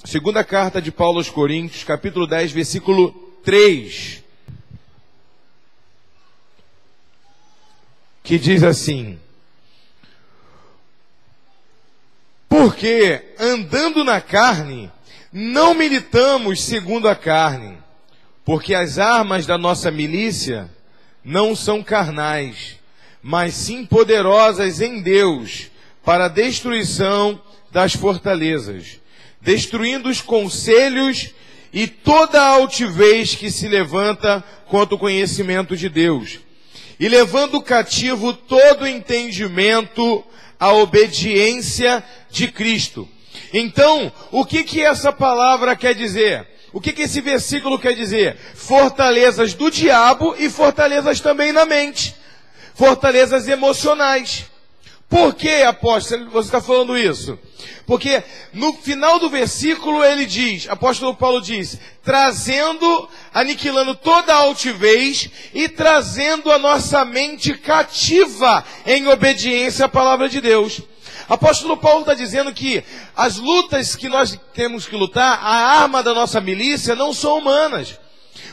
Segunda carta de Paulo aos Coríntios, capítulo 10, versículo 3. Que diz assim: porque andando na carne, não militamos segundo a carne, porque as armas da nossa milícia não são carnais, mas sim poderosas em Deus, para a destruição das fortalezas, destruindo os conselhos e toda a altivez que se levanta contra o conhecimento de Deus, e levando cativo todo entendimento à obediência de Cristo. Então, o que essa palavra quer dizer? O que esse versículo quer dizer? Fortalezas do diabo e fortalezas também na mente. Fortalezas emocionais. Por que, apóstolo, você está falando isso? Porque no final do versículo ele diz, apóstolo Paulo diz, aniquilando toda a altivez e trazendo a nossa mente cativa em obediência à palavra de Deus. Apóstolo Paulo está dizendo que as lutas que nós temos que lutar, a arma da nossa milícia não são humanas.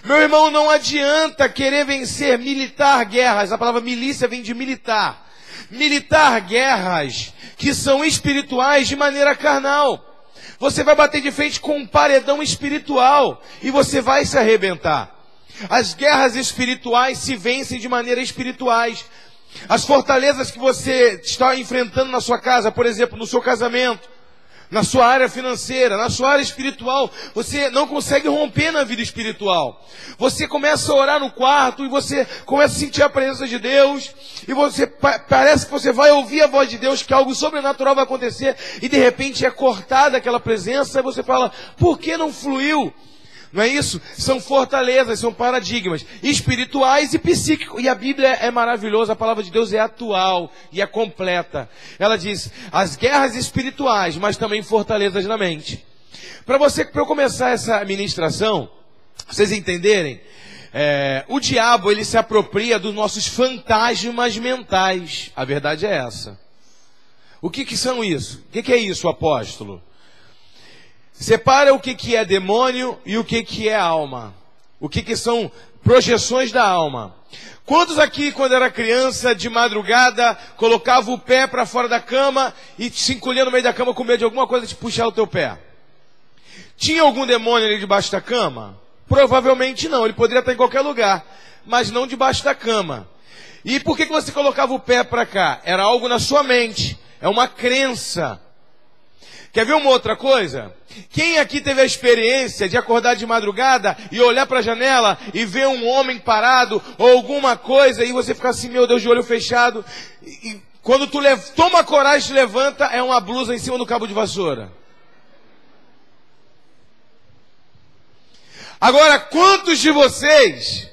Meu irmão, não adianta querer vencer, militar guerras. A palavra milícia vem de militar. Militar guerras que são espirituais de maneira carnal. Você vai bater de frente com um paredão espiritual e você vai se arrebentar. As guerras espirituais se vencem de maneira espirituais. As fortalezas que você está enfrentando na sua casa, por exemplo, no seu casamento, na sua área financeira, na sua área espiritual, você não consegue romper na vida espiritual. Você começa a orar no quarto e você começa a sentir a presença de Deus e você parece que você vai ouvir a voz de Deus, que algo sobrenatural vai acontecer e de repente é cortada aquela presença e você fala, por que não fluiu? Não é isso? São fortalezas, são paradigmas espirituais e psíquicos. E a Bíblia é maravilhosa, a palavra de Deus é atual e é completa. Ela diz, as guerras espirituais, mas também fortalezas na mente. Para eu começar essa ministração, vocês entenderem, o diabo ele se apropria dos nossos fantasmas mentais. A verdade é essa. O que são isso? O que é isso, apóstolo? Separa o que é demônio e o que é alma. O que são projeções da alma. Quantos aqui, quando era criança, de madrugada, colocava o pé para fora da cama e se encolhia no meio da cama com medo de alguma coisa te puxar o teu pé? Tinha algum demônio ali debaixo da cama? Provavelmente não, ele poderia estar em qualquer lugar, mas não debaixo da cama. E por que você colocava o pé para cá? Era algo na sua mente, é uma crença. Quer ver uma outra coisa? Quem aqui teve a experiência de acordar de madrugada e olhar para a janela e ver um homem parado ou alguma coisa e você ficar assim, meu Deus, de olho fechado, e quando tu toma coragem e levanta, é uma blusa em cima do cabo de vassoura? Agora, quantos de vocês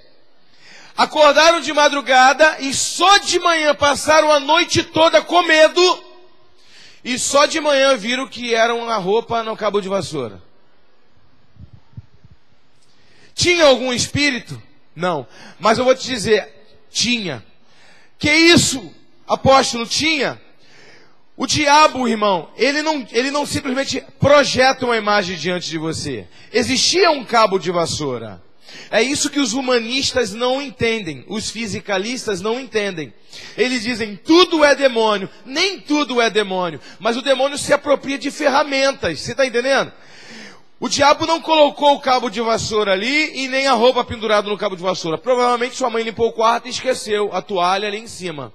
acordaram de madrugada e só de manhã passaram a noite toda com medo e só de manhã viram que era uma roupa no cabo de vassoura? Tinha algum espírito? Não. Mas eu vou te dizer, tinha. Que isso, apóstolo, tinha? O diabo, irmão, ele não simplesmente projeta uma imagem diante de você. Existia um cabo de vassoura. É isso que os humanistas não entendem, os fisicalistas não entendem. Eles dizem, tudo é demônio. Nem tudo é demônio, mas o demônio se apropria de ferramentas. Você está entendendo? O diabo não colocou o cabo de vassoura ali e nem a roupa pendurada no cabo de vassoura. Provavelmente sua mãe limpou o quarto e esqueceu a toalha ali em cima.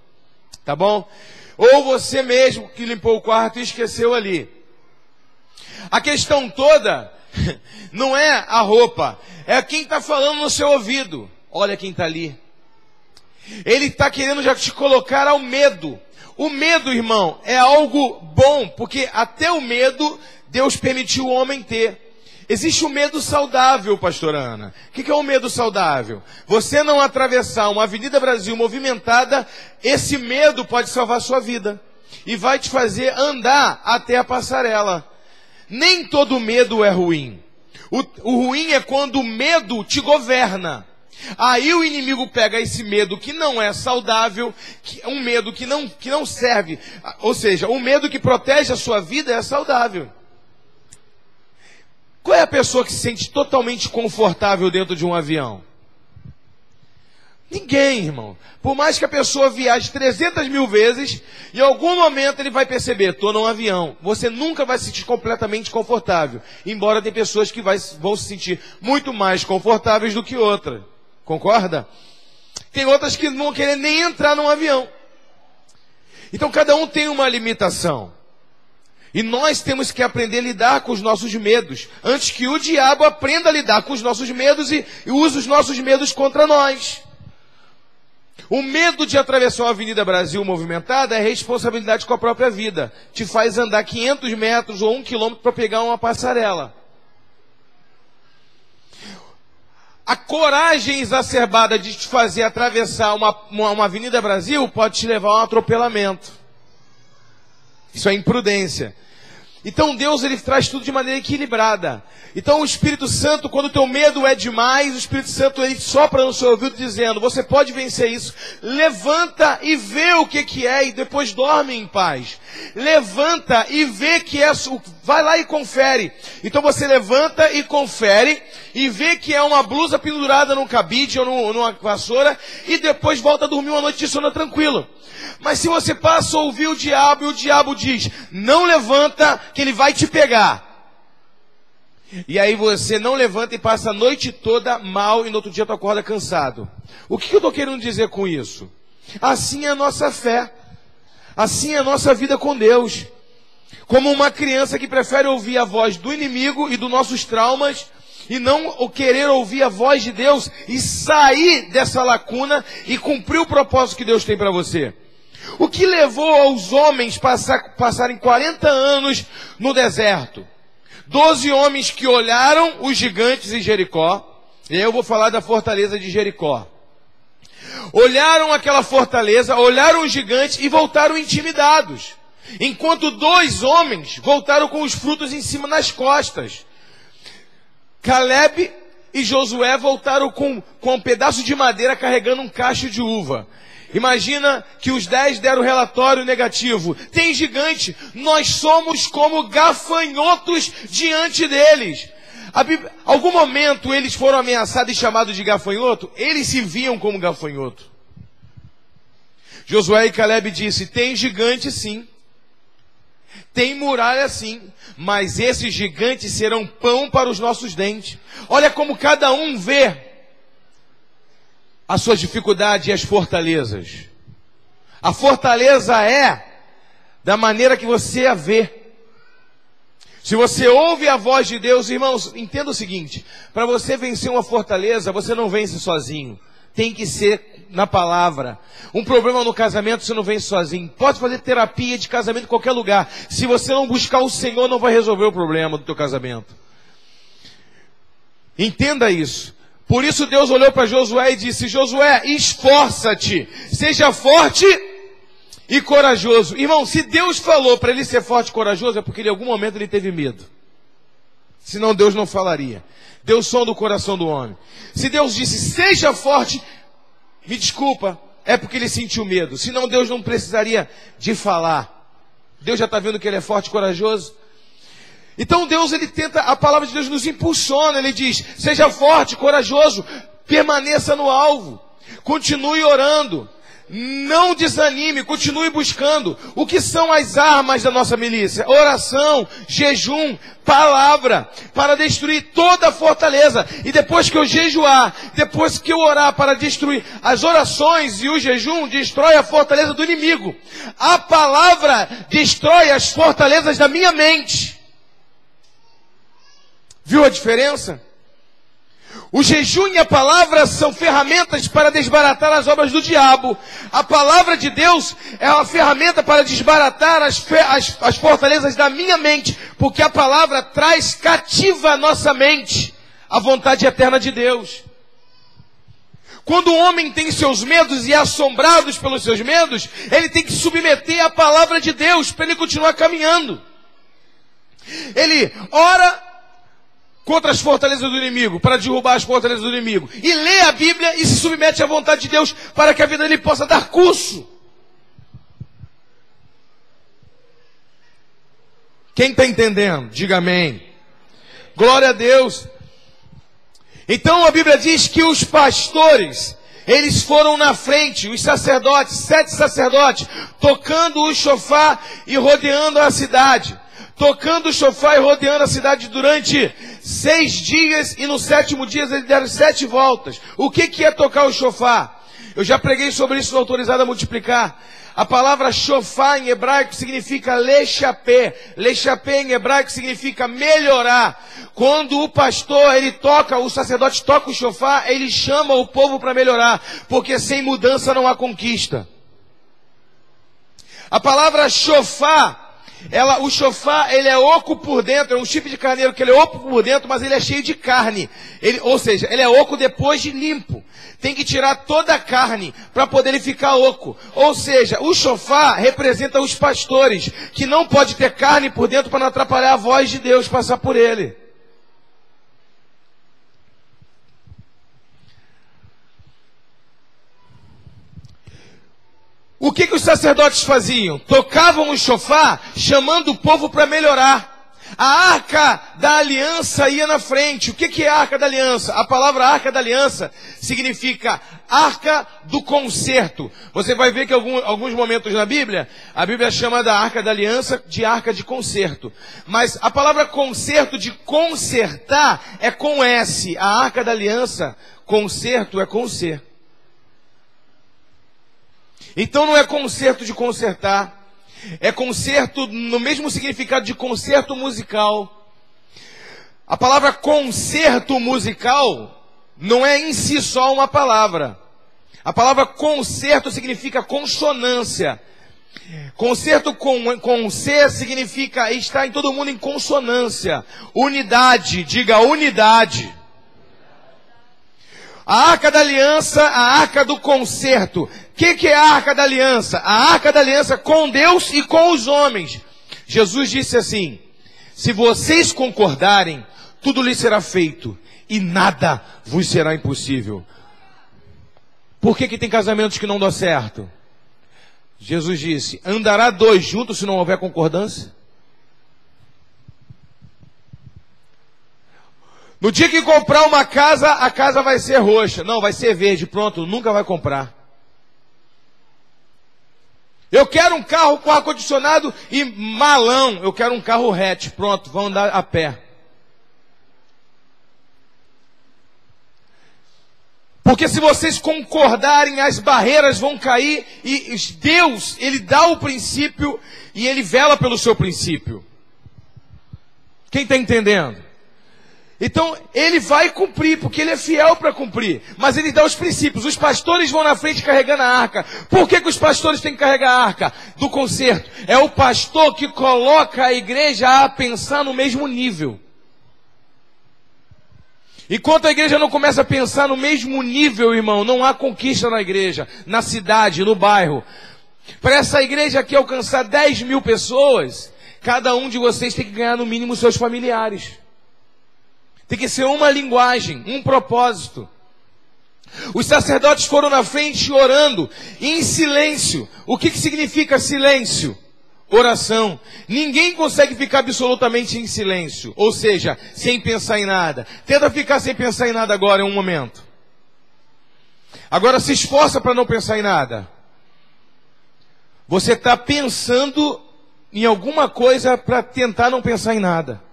Tá bom? Ou você mesmo que limpou o quarto e esqueceu ali. A questão toda não é a roupa, é quem está falando no seu ouvido. Olha quem está ali. Ele está querendo já te colocar ao medo. O medo, irmão, é algo bom, porque até o medo Deus permitiu o homem ter. Existe um medo saudável, pastora Ana. O que é um medo saudável? Você não atravessar uma Avenida Brasil movimentada, esse medo pode salvar a sua vida. E vai te fazer andar até a passarela. Nem todo medo é ruim. O ruim é quando o medo te governa. Aí o inimigo pega esse medo que não é saudável, um medo que não serve. Ou seja, o medo que protege a sua vida é saudável. a pessoa que se sente totalmente confortável dentro de um avião? Ninguém, irmão. Por mais que a pessoa viaje 300 mil vezes, em algum momento ele vai perceber, estou num avião. Você nunca vai se sentir completamente confortável. Embora tem pessoas que vão se sentir muito mais confortáveis do que outras. Concorda? Tem outras que não vão querer nem entrar num avião. Então cada um tem uma limitação. E nós temos que aprender a lidar com os nossos medos, antes que o diabo aprenda a lidar com os nossos medos e use os nossos medos contra nós. O medo de atravessar uma Avenida Brasil movimentada é responsabilidade com a própria vida. Te faz andar 500 metros ou 1 quilômetro para pegar uma passarela. A coragem exacerbada de te fazer atravessar uma Avenida Brasil pode te levar a um atropelamento. Isso é imprudência. Então Deus, ele traz tudo de maneira equilibrada. Então o Espírito Santo, quando o teu medo é demais, o Espírito Santo, ele sopra no seu ouvido dizendo, você pode vencer isso. Levanta e vê o que é e depois dorme em paz. Levanta e vê que é, vai lá e confere. Então você levanta e confere e vê que é uma blusa pendurada num cabide ou numa vassoura e depois volta a dormir uma noite de sono tranquilo. Mas se você passa a ouvir o diabo e o diabo diz, não levanta que ele vai te pegar. E aí você não levanta e passa a noite toda mal e no outro dia tu acorda cansado. O que eu estou querendo dizer com isso? Assim é a nossa fé. Assim é a nossa vida com Deus. Como uma criança que prefere ouvir a voz do inimigo e dos nossos traumas e não querer ouvir a voz de Deus e sair dessa lacuna e cumprir o propósito que Deus tem para você. O que levou aos homens passarem 40 anos no deserto? 12 homens que olharam os gigantes em Jericó. E eu vou falar da fortaleza de Jericó. Olharam aquela fortaleza, olharam os gigantes e voltaram intimidados. Enquanto 2 homens voltaram com os frutos em cima nas costas. Caleb e Josué voltaram com um pedaço de madeira carregando um cacho de uva. Imagina que os 10 deram relatório negativo. Tem gigante, nós somos como gafanhotos diante deles. Algum momento eles foram ameaçados e chamados de gafanhoto? Eles se viam como gafanhoto. Josué e Caleb disse, tem gigante sim. Tem muralha sim, mas esses gigantes serão pão para os nossos dentes. Olha como cada um vê as suas dificuldades e as fortalezas. A fortaleza é da maneira que você a vê. Se você ouve a voz de Deus, irmãos, entenda o seguinte, para você vencer uma fortaleza, você não vence sozinho. Tem que ser na palavra. Um problema no casamento, você não vence sozinho. Pode fazer terapia de casamento em qualquer lugar. Se você não buscar o Senhor, não vai resolver o problema do teu casamento. Entenda isso. Por isso Deus olhou para Josué e disse, Josué, esforça-te, seja forte e corajoso. Irmão, se Deus falou para ele ser forte e corajoso, é porque em algum momento ele teve medo. Senão Deus não falaria. Deus sonda o coração do homem. Se Deus disse, seja forte, me desculpa, é porque ele sentiu medo. Senão Deus não precisaria de falar. Deus já está vendo que ele é forte e corajoso. Então Deus, ele tenta, a palavra de Deus nos impulsiona, ele diz, seja forte, corajoso, permaneça no alvo, continue orando, não desanime, continue buscando. O que são as armas da nossa milícia? Oração, jejum, palavra, para destruir toda a fortaleza. E depois que eu jejuar, depois que eu orar para destruir as orações e o jejum, destrói a fortaleza do inimigo. A palavra destrói as fortalezas da minha mente. Viu a diferença? O jejum e a palavra são ferramentas para desbaratar as obras do diabo. A palavra de Deus é uma ferramenta para desbaratar as fortalezas da minha mente. Porque a palavra traz cativa a nossa mente a vontade eterna de Deus. Quando o homem tem seus medos e é assombrado pelos seus medos, ele tem que submeter a palavra de Deus para ele continuar caminhando. Ele ora contra as fortalezas do inimigo, para derrubar as fortalezas do inimigo. E lê a Bíblia e se submete à vontade de Deus para que a vida dele possa dar curso. Quem está entendendo? Diga amém. Glória a Deus. Então a Bíblia diz que os pastores, eles foram na frente, os sacerdotes, 7 sacerdotes, tocando o chofar e rodeando a cidade. Tocando o chofar e rodeando a cidade durante 6 dias, e no 7º dia eles deram 7 voltas. O que é tocar o chofar? Eu já preguei sobre isso no Autorizado a Multiplicar. A palavra chofar em hebraico significa lechapé. Lechapé em hebraico significa melhorar. Quando o pastor, ele toca, o sacerdote toca o chofar, ele chama o povo para melhorar. Porque sem mudança não há conquista. A palavra chofar, o chofar, ele é oco por dentro, é um chifre de carneiro que ele é oco por dentro, mas ele é cheio de carne. Ou seja, ele é oco depois de limpo. Tem que tirar toda a carne para poder ele ficar oco. Ou seja, o chofar representa os pastores, que não pode ter carne por dentro para não atrapalhar a voz de Deus passar por ele. O que os sacerdotes faziam? Tocavam o chofar, chamando o povo para melhorar. A arca da aliança ia na frente. O que é a arca da aliança? A palavra arca da aliança significa arca do concerto. Você vai ver que em alguns momentos na Bíblia, a Bíblia chama da arca da aliança de arca de concerto. Mas a palavra concerto, de consertar, é com S. A arca da aliança, concerto, é com C. Então não é concerto de consertar. É concerto no mesmo significado de concerto musical. A palavra concerto musical não é em si só uma palavra. A palavra concerto significa consonância. Concerto com C significa estar em todo mundo em consonância. Unidade, diga unidade. A arca da aliança, a arca do concerto. O que é a arca da aliança? A arca da aliança com Deus e com os homens. Jesus disse assim: se vocês concordarem, tudo lhes será feito, e nada vos será impossível. Por que tem casamentos que não dão certo? Jesus disse: andará 2 juntos se não houver concordância? No dia que comprar uma casa, a casa vai ser roxa. Não, vai ser verde. Pronto, nunca vai comprar. Eu quero um carro com ar-condicionado e malão. Eu quero um carro hatch. Pronto, vão andar a pé. Porque se vocês concordarem, as barreiras vão cair. E Deus, Ele dá o princípio e Ele vela pelo seu princípio. Quem está entendendo? Então, ele vai cumprir, porque ele é fiel para cumprir. Mas ele dá os princípios. Os pastores vão na frente carregando a arca. Por que os pastores têm que carregar a arca do concerto? É o pastor que coloca a igreja a pensar no mesmo nível. Enquanto a igreja não começa a pensar no mesmo nível, irmão, não há conquista na igreja, na cidade, no bairro. Para essa igreja aqui alcançar 10 mil pessoas, cada um de vocês tem que ganhar no mínimo seus familiares. Tem que ser uma linguagem, um propósito. Os sacerdotes foram na frente orando em silêncio. O que significa silêncio? Oração. Ninguém consegue ficar absolutamente em silêncio. Ou seja, sem pensar em nada. Tenta ficar sem pensar em nada agora, em um momento. Agora se esforça para não pensar em nada. Você está pensando em alguma coisa para tentar não pensar em nada.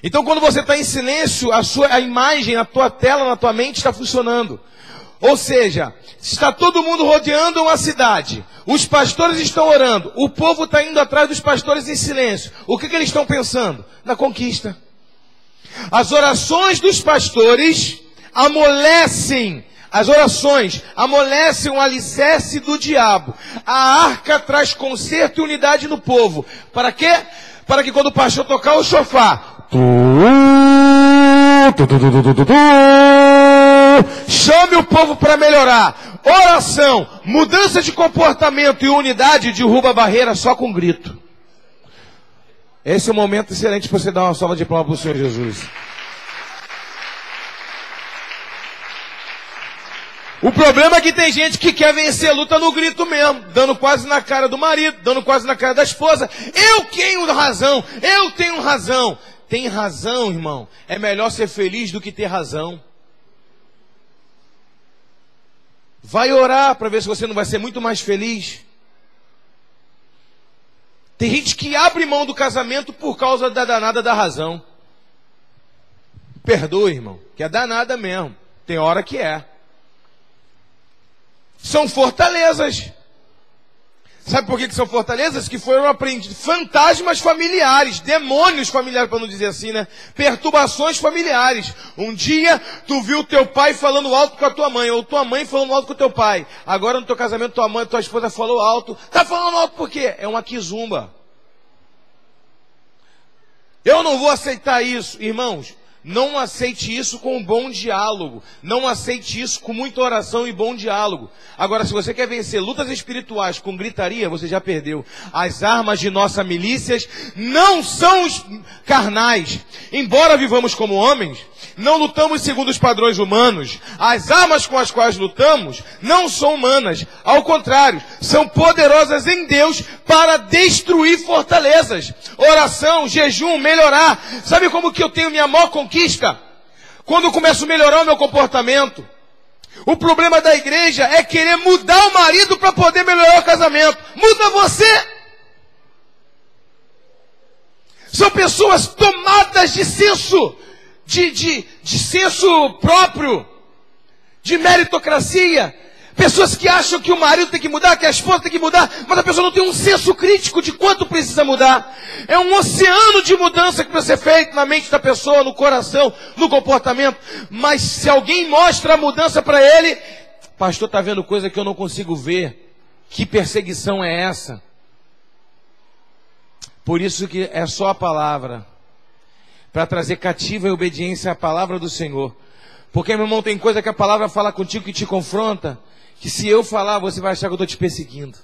Então quando você está em silêncio, a imagem, a tua tela na tua mente está funcionando. Ou seja, está todo mundo rodeando uma cidade. Os pastores estão orando. O povo está indo atrás dos pastores em silêncio. O que eles estão pensando? Na conquista. As orações dos pastores amolecem. As orações amolecem o alicerce do diabo. A arca traz conserto e unidade no povo. Para quê? Para que quando o pastor tocar o chofar, chame o povo para melhorar. Oração, mudança de comportamento e unidade derruba a barreira só com grito. Esse é um momento excelente para você dar uma salva de palmas para o Senhor Jesus. O problema é que tem gente que quer vencer a luta no grito mesmo, dando quase na cara do marido, dando quase na cara da esposa. Eu tenho razão, eu tenho razão. Tem razão, irmão. É melhor ser feliz do que ter razão. Vai orar para ver se você não vai ser muito mais feliz. Tem gente que abre mão do casamento por causa da danada da razão. Perdoe, irmão, que é danada mesmo. Tem hora que é. São fortalezas. Sabe por que são fortalezas? Que foram aprendidas. Fantasmas familiares, demônios familiares, para não dizer assim, né? Perturbações familiares. Um dia, tu viu teu pai falando alto com a tua mãe, ou tua mãe falando alto com o teu pai. Agora no teu casamento, tua mãe, tua esposa falou alto. Tá falando alto por quê? É uma quizumba. Eu não vou aceitar isso, irmãos. Não aceite isso com um bom diálogo. Não aceite isso com muita oração e bom diálogo. Agora, se você quer vencer lutas espirituais com gritaria, você já perdeu. As armas de nossas milícias não são os carnais. Embora vivamos como homens, não lutamos segundo os padrões humanos. As armas com as quais lutamos não são humanas. Ao contrário, são poderosas em Deus para destruir fortalezas. Oração, jejum, melhorar. Sabe como que eu tenho minha maior conquista? Quando eu começo a melhorar o meu comportamento. O problema da igreja é querer mudar o marido para poder melhorar o casamento. Muda você! São pessoas tomadas de senso, de senso próprio, de meritocracia. Pessoas que acham que o marido tem que mudar, que a esposa tem que mudar, mas a pessoa não tem um senso crítico de quanto precisa mudar. É um oceano de mudança que precisa ser feito na mente da pessoa, no coração, no comportamento. Mas se alguém mostra a mudança para ele, pastor, está vendo coisa que eu não consigo ver. Que perseguição é essa? Por isso que é só a palavra, para trazer cativa e obediência à palavra do Senhor. Porque, meu irmão, tem coisa que a palavra fala contigo que te confronta, que se eu falar, você vai achar que eu estou te perseguindo.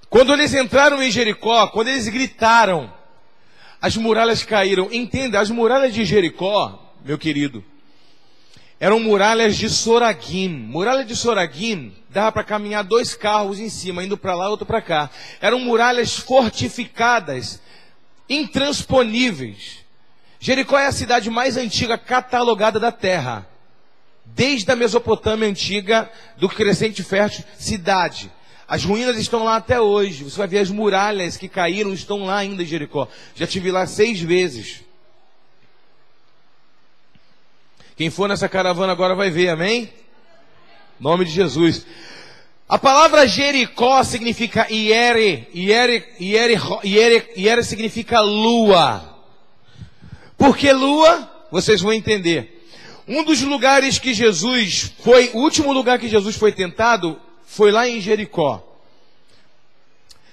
Quando eles entraram em Jericó, quando eles gritaram, as muralhas caíram. Entenda, as muralhas de Jericó, meu querido, eram muralhas de Soragim. Muralha de Soragim, dava para caminhar 2 carros em cima, indo para lá, outro para cá. Eram muralhas fortificadas, intransponíveis. Jericó é a cidade mais antiga catalogada da terra. Desde a Mesopotâmia antiga, do Crescente Fértil, cidade. As ruínas estão lá até hoje. Você vai ver as muralhas que caíram, estão lá ainda em Jericó. Já estive lá 6 vezes. Quem for nessa caravana agora vai ver, amém? Em nome de Jesus. A palavra Jericó significa Iere. Iere significa lua. Por que lua? Vocês vão entender. Um dos lugares que Jesus foi, o último lugar que Jesus foi tentado, foi lá em Jericó.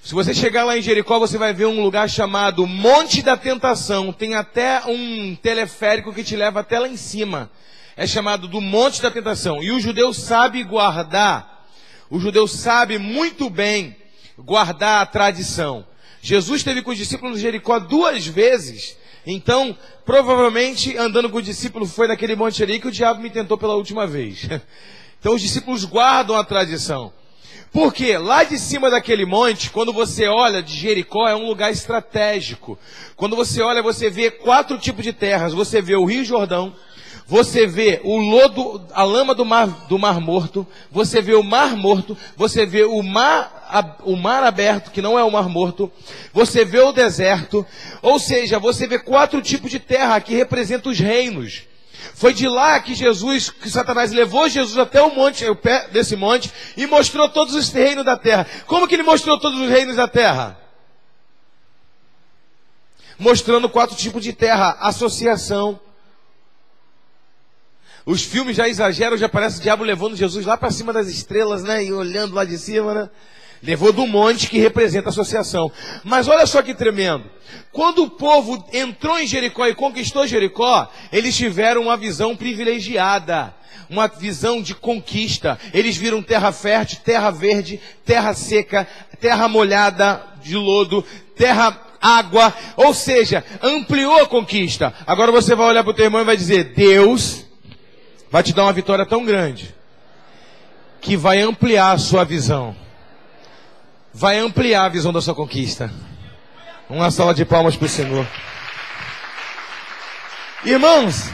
Se você chegar lá em Jericó, você vai ver um lugar chamado Monte da Tentação. Tem até um teleférico que te leva até lá em cima. É chamado do Monte da Tentação. E o judeu sabe guardar. O judeu sabe muito bem guardar a tradição. Jesus esteve com os discípulos em Jericó 2 vezes. Então, provavelmente, andando com o discípulo, foi naquele monte ali que o diabo me tentou pela última vez. Então, os discípulos guardam a tradição. Porque lá de cima daquele monte, quando você olha de Jericó, é um lugar estratégico. Quando você olha, você vê 4 tipos de terras. Você vê o Rio Jordão, você vê o lodo, a lama do mar Morto, você vê o Mar Morto, você vê o mar aberto, que não é o Mar Morto, você vê o deserto, ou seja, você vê 4 tipos de terra que representam os reinos. Foi de lá que Satanás levou Jesus até o monte, o pé desse monte, e mostrou todos os reinos da terra. Como que ele mostrou todos os reinos da terra? Mostrando 4 tipos de terra, associação. Os filmes já exageram, já parece o diabo levando Jesus lá para cima das estrelas, né? E olhando lá de cima, né? Levou do monte que representa a associação. Mas olha só que tremendo. Quando o povo entrou em Jericó e conquistou Jericó, eles tiveram uma visão privilegiada. Uma visão de conquista. Eles viram terra fértil, terra verde, terra seca, terra molhada de lodo, terra água, ou seja, ampliou a conquista. Agora você vai olhar para o teu irmão e vai dizer, Deus vai te dar uma vitória tão grande, que vai ampliar a sua visão. Vai ampliar a visão da sua conquista. Uma salva de palmas para o Senhor. Irmãos,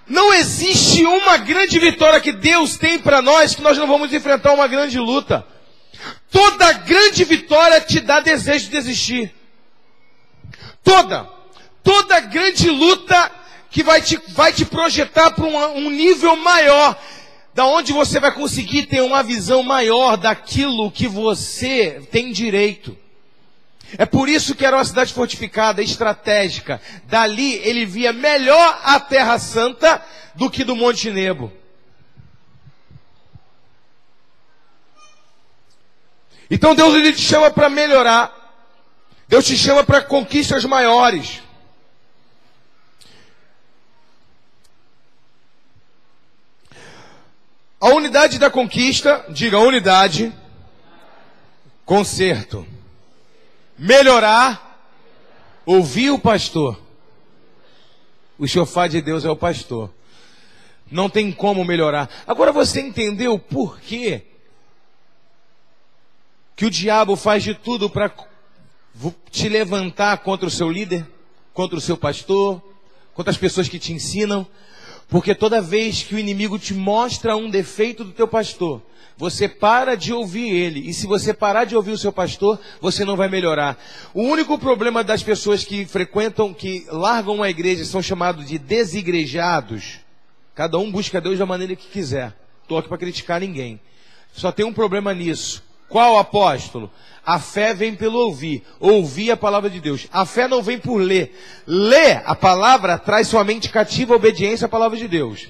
não existe uma grande vitória que Deus tem para nós que nós não vamos enfrentar uma grande luta. Toda grande vitória te dá desejo de desistir. Toda grande luta que vai te projetar para um nível maior, da onde você vai conseguir ter uma visão maior daquilo que você tem direito. É por isso que era uma cidade fortificada, estratégica. Dali ele via melhor a Terra Santa do que do Monte Nebo. Então Deus ele te chama para melhorar. Deus te chama para conquistas maiores. A unidade da conquista, diga unidade, conserto. Melhorar, ouvir o pastor. O chofar de Deus é o pastor. Não tem como melhorar. Agora você entendeu por quê que o diabo faz de tudo para te levantar contra o seu líder, contra o seu pastor, contra as pessoas que te ensinam? Porque toda vez que o inimigo te mostra um defeito do teu pastor, você para de ouvir ele. E se você parar de ouvir o seu pastor, você não vai melhorar. O único problema das pessoas que frequentam, que largam uma igreja, são chamados de desigrejados. Cada um busca Deus da maneira que quiser. Estou aqui para criticar ninguém. Só tem um problema nisso. Qual, apóstolo? A fé vem pelo ouvir. Ouvir a palavra de Deus. A fé não vem por ler. Ler a palavra traz sua mente cativa à obediência à palavra de Deus.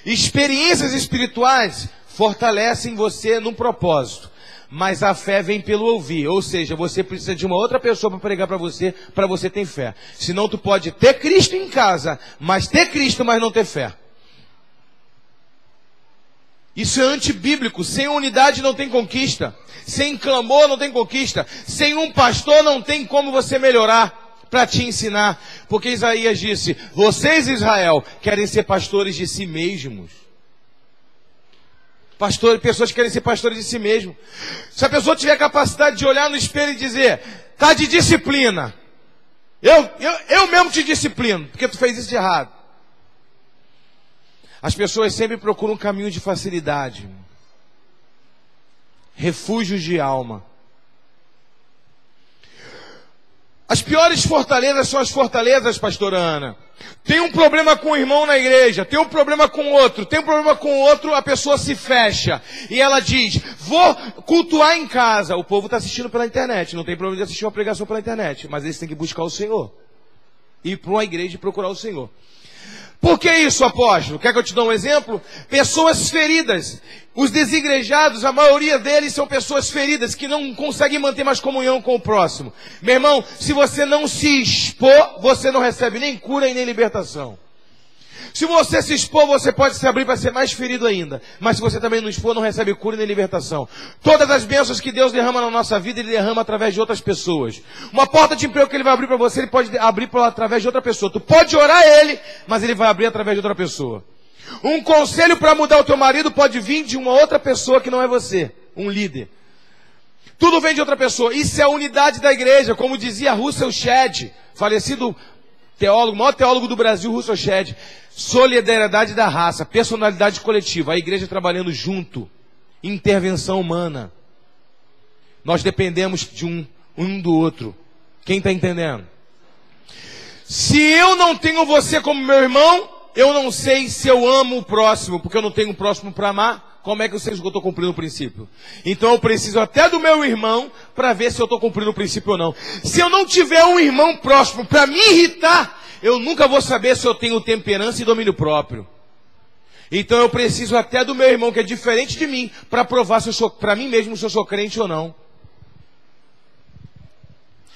Experiências espirituais fortalecem você num propósito. Mas a fé vem pelo ouvir. Ou seja, você precisa de uma outra pessoa para pregar para você ter fé. Senão tu pode ter Cristo em casa, mas ter Cristo, mas não ter fé. Isso é antibíblico. Sem unidade não tem conquista. Sem clamor não tem conquista. Sem um pastor não tem como você melhorar para te ensinar. Porque Isaías disse, vocês, Israel, querem ser pastores de si mesmos. Pessoas que querem ser pastores de si mesmos. Se a pessoa tiver capacidade de olhar no espelho e dizer, tá de disciplina. Eu mesmo te disciplino, porque tu fez isso de errado. As pessoas sempre procuram um caminho de facilidade. Refúgios de alma. As piores fortalezas são as fortalezas, pastora Ana. Tem um problema com o irmão na igreja, tem um problema com outro, tem um problema com outro, a pessoa se fecha. E ela diz, vou cultuar em casa. O povo está assistindo pela internet, não tem problema de assistir uma pregação pela internet. Mas eles têm que buscar o Senhor. Ir para uma igreja e procurar o Senhor. Por que isso, apóstolo? Quer que eu te dê um exemplo? Pessoas feridas. Os desigrejados, a maioria deles são pessoas feridas, que não conseguem manter mais comunhão com o próximo. Meu irmão, se você não se expor, você não recebe nem cura e nem libertação. Se você se expor, você pode se abrir para ser mais ferido ainda. Mas se você também não expor, não recebe cura nem libertação. Todas as bênçãos que Deus derrama na nossa vida, Ele derrama através de outras pessoas. Uma porta de emprego que Ele vai abrir para você, Ele pode abrir através de outra pessoa. Tu pode orar a Ele, mas Ele vai abrir através de outra pessoa. Um conselho para mudar o teu marido pode vir de uma outra pessoa que não é você. Um líder. Tudo vem de outra pessoa. Isso é a unidade da igreja. Como dizia Russell Shedd, falecido teólogo, maior teólogo do Brasil, Russell Shedd. Solidariedade da raça, personalidade coletiva, a igreja trabalhando junto, intervenção humana. Nós dependemos de um do outro. Quem está entendendo? Se eu não tenho você como meu irmão, eu não sei se eu amo o próximo, porque eu não tenho o próximo para amar. Como é que eu sei se eu estou cumprindo o princípio? Então eu preciso até do meu irmão para ver se eu estou cumprindo o princípio ou não. Se eu não tiver um irmão próximo para me irritar, eu nunca vou saber se eu tenho temperança e domínio próprio. Então eu preciso até do meu irmão, que é diferente de mim, para provar se eu sou, para mim mesmo, se eu sou crente ou não.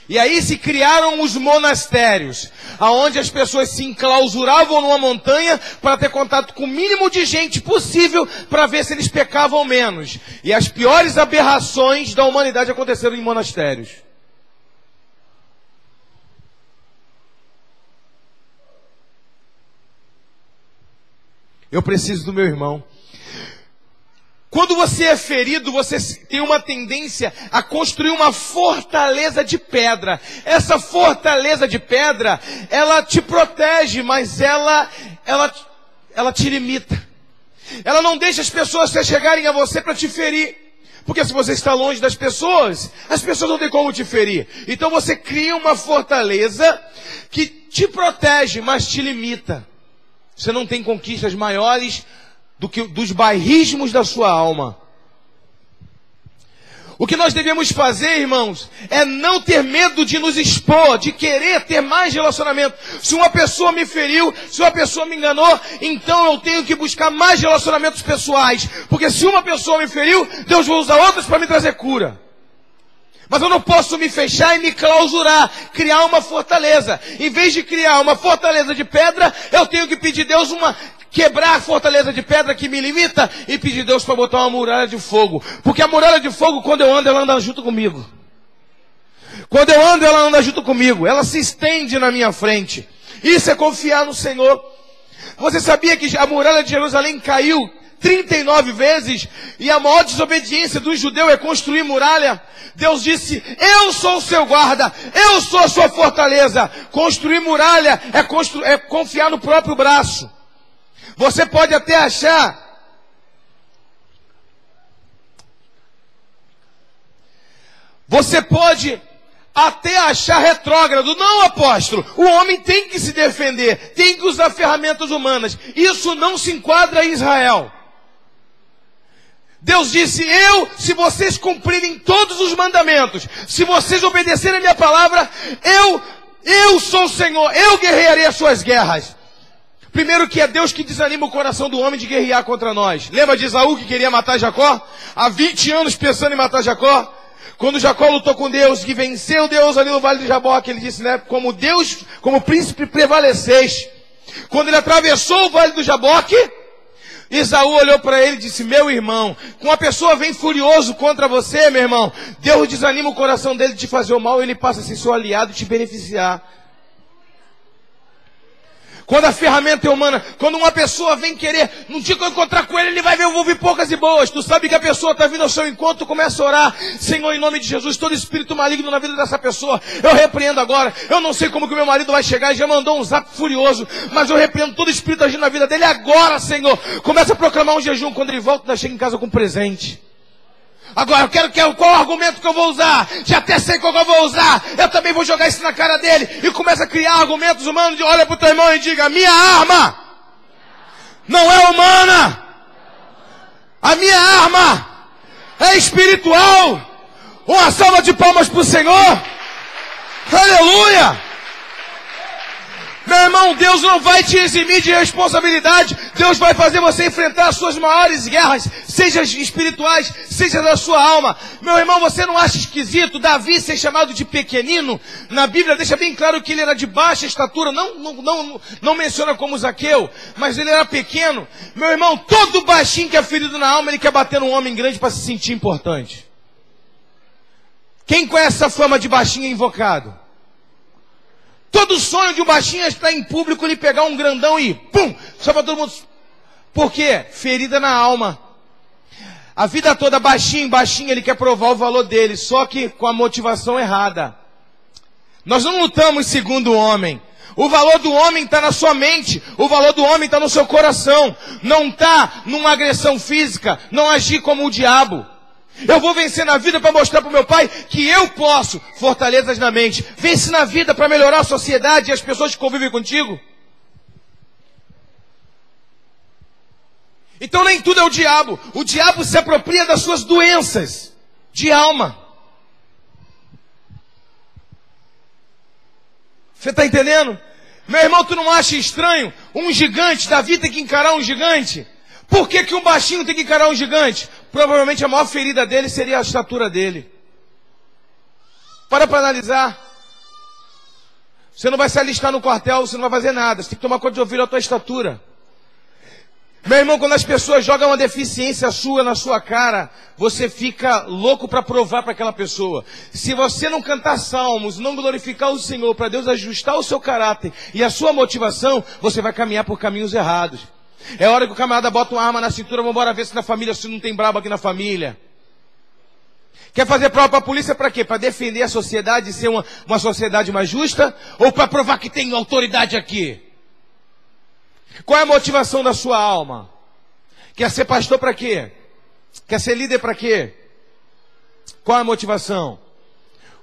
E aí se criaram os monastérios, aonde as pessoas se enclausuravam numa montanha para ter contato com o mínimo de gente possível para ver se eles pecavam menos. E as piores aberrações da humanidade aconteceram em monastérios. Eu preciso do meu irmão. Quando você é ferido, você tem uma tendência a construir uma fortaleza de pedra. Essa fortaleza de pedra, ela te protege, mas ela te limita. Ela não deixa as pessoas chegarem a você para te ferir. Porque se você está longe das pessoas, as pessoas não têm como te ferir. Então você cria uma fortaleza que te protege, mas te limita. Você não tem conquistas maiores do que dos bairrismos da sua alma. O que nós devemos fazer, irmãos, é não ter medo de nos expor, de querer ter mais relacionamento. Se uma pessoa me feriu, se uma pessoa me enganou, então eu tenho que buscar mais relacionamentos pessoais. Porque se uma pessoa me feriu, Deus vai usar outras para me trazer cura. Mas eu não posso me fechar e me clausurar, criar uma fortaleza. Em vez de criar uma fortaleza de pedra, eu tenho que pedir a Deus quebrar a fortaleza de pedra que me limita e pedir a Deus para botar uma muralha de fogo. Porque a muralha de fogo, quando eu ando, ela anda junto comigo. Quando eu ando, ela anda junto comigo. Ela se estende na minha frente. Isso é confiar no Senhor. Você sabia que a muralha de Jerusalém caiu 39 vezes, e a maior desobediência do judeu é construir muralha? Deus disse: eu sou o seu guarda, eu sou a sua fortaleza. Construir muralha é confiar no próprio braço. Você pode até achar retrógrado. Não, apóstolo, o homem tem que se defender, tem que usar ferramentas humanas. Isso não se enquadra em Israel. Deus disse: se vocês cumprirem todos os mandamentos, se vocês obedecerem a minha palavra, eu sou o Senhor, eu guerrearei as suas guerras. Primeiro que é Deus que desanima o coração do homem de guerrear contra nós. Lembra de Esaú que queria matar Jacó? Há 20 anos pensando em matar Jacó. Quando Jacó lutou com Deus, que venceu Deus ali no Vale de Jaboque, ele disse, né? Como Deus, como príncipe prevaleceste. Quando ele atravessou o Vale do Jaboque, Esaú olhou para ele e disse: meu irmão, quando uma pessoa vem furioso contra você, meu irmão, Deus desanima o coração dele de te fazer o mal, ele passa a ser seu aliado e te beneficiar. Quando a ferramenta é humana, quando uma pessoa vem querer, no dia que eu encontrar com ele, ele vai ver, eu vou ouvir poucas e boas. Tu sabe que a pessoa está vindo ao seu encontro, começa a orar: Senhor, em nome de Jesus, todo espírito maligno na vida dessa pessoa, eu repreendo agora. Eu não sei como que o meu marido vai chegar, ele já mandou um zap furioso, mas eu repreendo todo espírito agindo na vida dele agora, Senhor. Começa a proclamar um jejum, quando ele volta, chega em casa com presente. Agora, eu quero qual argumento que eu vou usar? Já até sei qual que eu vou usar. Eu também vou jogar isso na cara dele. E começa a criar argumentos humanos. Olha para o teu irmão e diga: minha arma não é humana. A minha arma é espiritual. Uma salva de palmas para o Senhor. Aleluia. Meu irmão, Deus não vai te eximir de responsabilidade. Deus vai fazer você enfrentar as suas maiores guerras, seja espirituais, seja da sua alma. Meu irmão, você não acha esquisito Davi ser chamado de pequenino? Na Bíblia deixa bem claro que ele era de baixa estatura. Não menciona como Zaqueu, mas ele era pequeno. Meu irmão, todo baixinho que é ferido na alma, ele quer bater num homem grande para se sentir importante. Quem conhece essa fama de baixinho invocado? Todo sonho de um baixinho é estar em público, ele pegar um grandão e pum, só para todo mundo. Por quê? Ferida na alma. A vida toda baixinho, ele quer provar o valor dele, só que com a motivação errada. Nós não lutamos segundo o homem. O valor do homem está na sua mente, o valor do homem está no seu coração. Não está numa agressão física, não agir como o diabo. Eu vou vencer na vida para mostrar para o meu pai que eu posso. Fortalezas na mente. Vence na vida para melhorar a sociedade e as pessoas que convivem contigo. Então nem tudo é o diabo. O diabo se apropria das suas doenças de alma. Você está entendendo? Meu irmão, tu não acha estranho um gigante? Davi tem que encarar um gigante. Por que um baixinho tem que encarar um gigante? Provavelmente a maior ferida dele seria a estatura dele. Para analisar. Você não vai se alistar no quartel, você não vai fazer nada. Você tem que tomar conta de ouvir a tua estatura. Meu irmão, quando as pessoas jogam uma deficiência sua na sua cara, você fica louco para provar para aquela pessoa. Se você não cantar salmos, não glorificar o Senhor, para Deus ajustar o seu caráter e a sua motivação, você vai caminhar por caminhos errados. É hora que o camarada bota uma arma na cintura, vamos embora ver se na família, se não tem brabo aqui na família. Quer fazer prova para a polícia para quê? Para defender a sociedade e ser uma sociedade mais justa? Ou para provar que tem autoridade aqui? Qual é a motivação da sua alma? Quer ser pastor para quê? Quer ser líder para quê? Qual é a motivação?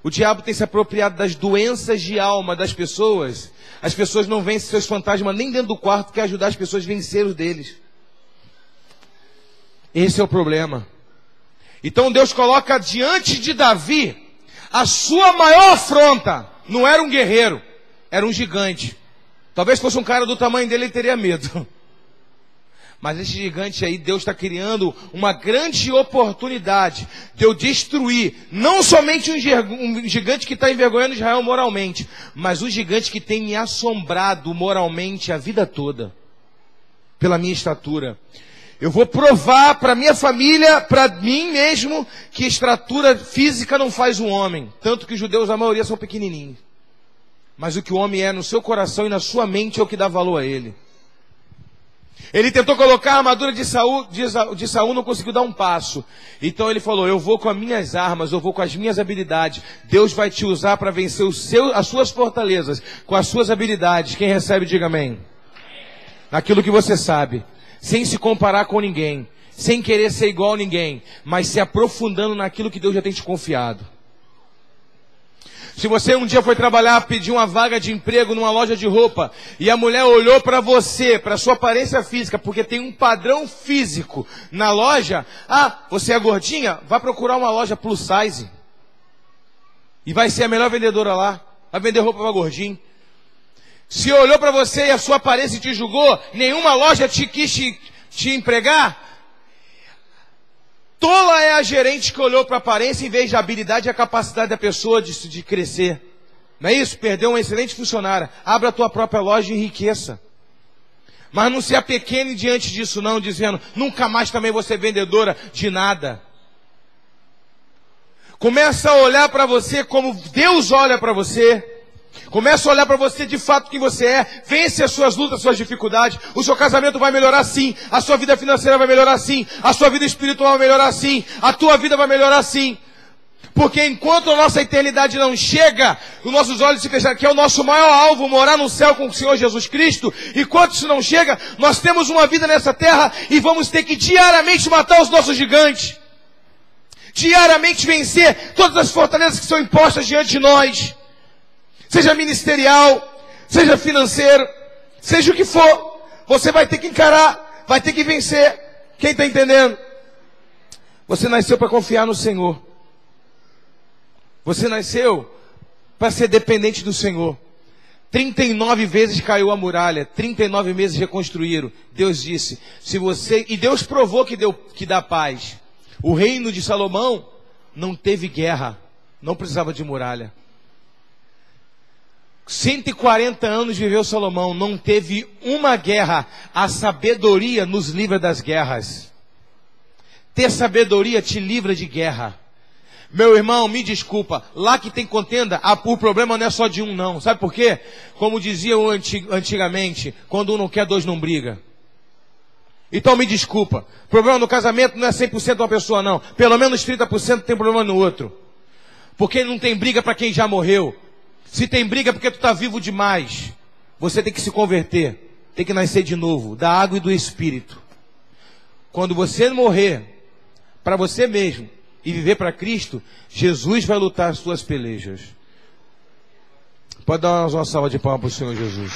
O diabo tem se apropriado das doenças de alma das pessoas. As pessoas não vencem seus fantasmas nem dentro do quarto, quer ajudar as pessoas a vencer os deles. Esse é o problema. Então Deus coloca diante de Davi a sua maior afronta. Não era um guerreiro, era um gigante. Talvez fosse um cara do tamanho dele, ele teria medo. Mas esse gigante aí, Deus está criando uma grande oportunidade de eu destruir, não somente um gigante que está envergonhando Israel moralmente, mas um gigante que tem me assombrado moralmente a vida toda, pela minha estatura. Eu vou provar para minha família, para mim mesmo, que estatura física não faz um homem. Tanto que os judeus, a maioria, são pequenininhos. Mas o que o homem é no seu coração e na sua mente é o que dá valor a ele. Ele tentou colocar a armadura de Saul, não conseguiu dar um passo. Então ele falou, eu vou com as minhas armas, eu vou com as minhas habilidades. Deus vai te usar para vencer as suas fortalezas, com as suas habilidades. Quem recebe, diga amém. Naquilo que você sabe, sem se comparar com ninguém, sem querer ser igual a ninguém, mas se aprofundando naquilo que Deus já tem te confiado. Se você um dia foi trabalhar, pedir uma vaga de emprego numa loja de roupa, e a mulher olhou para você, para sua aparência física, porque tem um padrão físico na loja, você é gordinha? Vai procurar uma loja plus size. E vai ser a melhor vendedora lá. Vai vender roupa para gordinho. Se olhou para você e a sua aparência te julgou, nenhuma loja quis te empregar, tola é a gerente que olhou para a aparência em vez da habilidade e a capacidade da pessoa de crescer. Não é isso? Perdeu uma excelente funcionária. Abra a tua própria loja e enriqueça. Mas não se apequene diante disso não, dizendo, nunca mais também vou ser vendedora de nada. Começa a olhar para você como Deus olha para você. Começa a olhar para você de fato quem você é. Vence as suas lutas, as suas dificuldades. O seu casamento vai melhorar sim. A sua vida financeira vai melhorar sim. A sua vida espiritual vai melhorar sim. A tua vida vai melhorar sim. Porque enquanto a nossa eternidade não chega, os nossos olhos se fecharem, que é o nosso maior alvo, morar no céu com o Senhor Jesus Cristo. Enquanto isso não chega, nós temos uma vida nessa terra e vamos ter que diariamente matar os nossos gigantes. Diariamente vencer todas as fortalezas que são impostas diante de nós. Seja ministerial, seja financeiro, seja o que for, você vai ter que encarar, vai ter que vencer. Quem está entendendo? Você nasceu para confiar no Senhor. Você nasceu para ser dependente do Senhor. 39 vezes caiu a muralha, 39 vezes reconstruíram. Deus disse, e Deus provou que dá paz. O reino de Salomão não teve guerra, não precisava de muralha. 140 anos viveu Salomão, não teve uma guerra. A sabedoria nos livra das guerras. Ter sabedoria te livra de guerra. Meu irmão, me desculpa, lá que tem contenda, o problema não é só de um não. Sabe por quê? Como diziam antigamente, quando um não quer, dois não briga. Então me desculpa, o problema no casamento não é 100% uma pessoa não. Pelo menos 30% tem problema no outro. Porque não tem briga para quem já morreu. Se tem briga porque tu está vivo demais, você tem que se converter, tem que nascer de novo, da água e do Espírito. Quando você morrer para você mesmo e viver para Cristo, Jesus vai lutar as suas pelejas. Pode dar uma salva de palmas para o Senhor Jesus.